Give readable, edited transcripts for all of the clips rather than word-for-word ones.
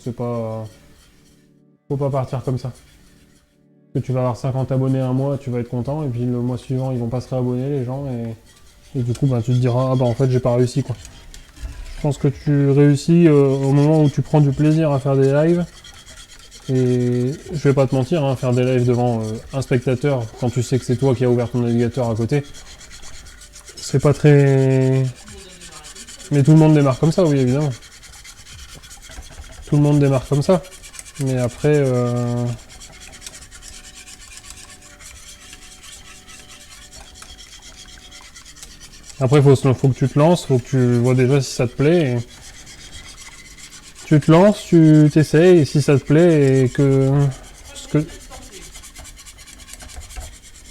C'est pas... Faut pas partir comme ça. Que tu vas avoir 50 abonnés un mois, tu vas être content, et puis le mois suivant, ils vont pas se réabonner, les gens, et du coup, bah, tu te diras, ah bah en fait, j'ai pas réussi, quoi. Je pense que tu réussis au moment où tu prends du plaisir à faire des lives, et je vais pas te mentir, hein, faire des lives devant un spectateur, quand tu sais que c'est toi qui as ouvert ton navigateur à côté, c'est pas très... Mais tout le monde démarre comme ça, oui, évidemment. Tout le monde démarre comme ça. Mais après... Après, faut que tu te lances, faut que tu vois déjà si ça te plaît. Et tu te lances, tu t'essayes, et si ça te plaît, et que... Ce que...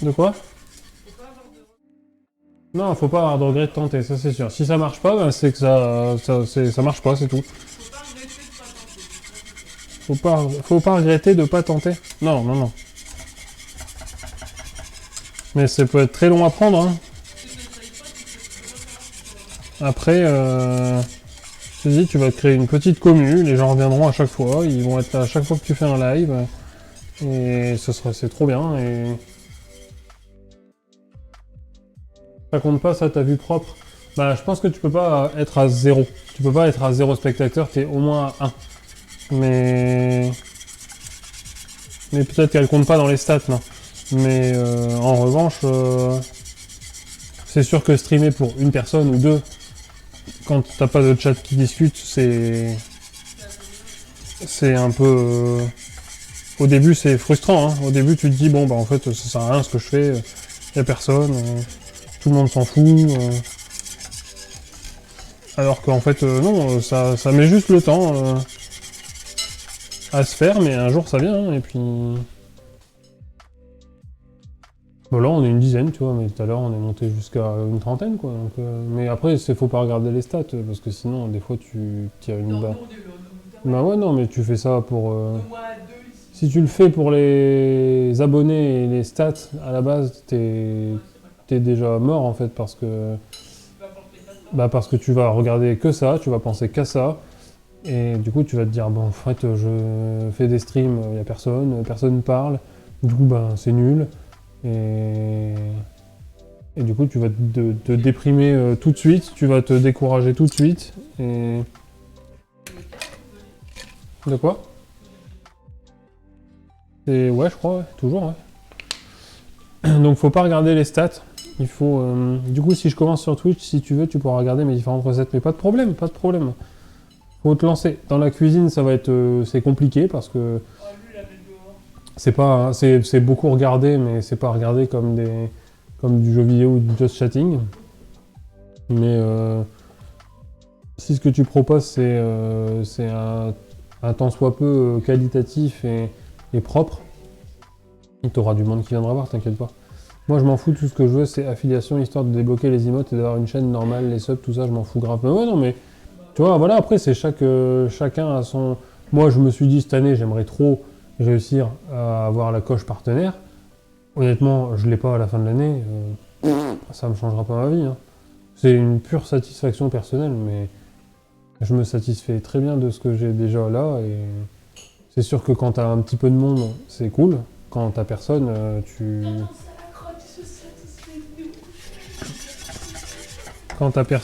De quoi? Non, faut pas avoir de regret de tenter, ça c'est sûr. Si ça marche pas, ben c'est que ça marche pas, c'est tout. Faut pas regretter de pas tenter. Non, non, non. Mais ça peut être très long à prendre, hein. Après, je te dis, tu vas te créer une petite commune, les gens reviendront à chaque fois, ils vont être là à chaque fois que tu fais un live, et c'est trop bien, et... Ça compte pas, ça, ta vue propre. Bah, je pense que tu peux pas être à zéro. Tu peux pas être à zéro spectateur, t'es au moins à 1. Mais... Mais peut-être qu'elle compte pas dans les stats, non. Mais en revanche, c'est sûr que streamer pour une personne ou deux, quand t'as pas de chat qui discute, c'est un peu... Au début, c'est frustrant, hein. Au début, tu te dis, bon, bah en fait, ça sert à rien ce que je fais, y a personne, tout le monde s'en fout. Alors qu'en fait, non, ça met juste le temps à se faire, mais un jour ça vient, hein, et puis... Bon, là, on est une dizaine, tu vois, mais tout à l'heure, on est monté jusqu'à une trentaine, quoi. Donc, mais après, faut pas regarder les stats, parce que sinon, des fois, tu tires une balle. Bah ouais, non, mais tu fais ça pour... Si tu le fais pour les abonnés et les stats, à la base, t'es déjà mort, en fait, parce que... Bah parce que tu vas regarder que ça, tu vas penser qu'à ça, et du coup, tu vas te dire, bon, en fait, je fais des streams, il y a personne, personne parle, du coup, ben, c'est nul. Et du coup, tu vas te déprimer tout de suite, tu vas te décourager tout de suite. Et... De quoi? Et ouais, je crois, ouais, toujours, ouais. Donc, faut pas regarder les stats. Il faut... Du coup, si je commence sur Twitch, si tu veux, tu pourras regarder mes différentes recettes. Mais pas de problème, pas de problème. Faut te lancer. Dans la cuisine, ça va être... c'est compliqué parce que... C'est pas... C'est beaucoup regardé, mais c'est pas regardé comme des... Comme du jeu vidéo ou du just chatting. Mais si ce que tu proposes, c'est un tant soit peu qualitatif et propre, tu auras du monde qui viendra voir, t'inquiète pas. Moi, je m'en fous, tout ce que je veux, c'est affiliation, histoire de débloquer les emotes et d'avoir une chaîne normale, les subs, tout ça, je m'en fous grave. Mais ouais, non, mais tu vois, voilà, après, c'est chacun a son... Moi, je me suis dit, cette année, j'aimerais trop réussir à avoir la coche partenaire. Honnêtement, je l'ai pas à la fin de l'année, ça me changera pas ma vie, hein. C'est une pure satisfaction personnelle, mais je me satisfais très bien de ce que j'ai déjà là, et c'est sûr que quand t'as un petit peu de monde, c'est cool. Quand t'as personne, Quand t'as personne...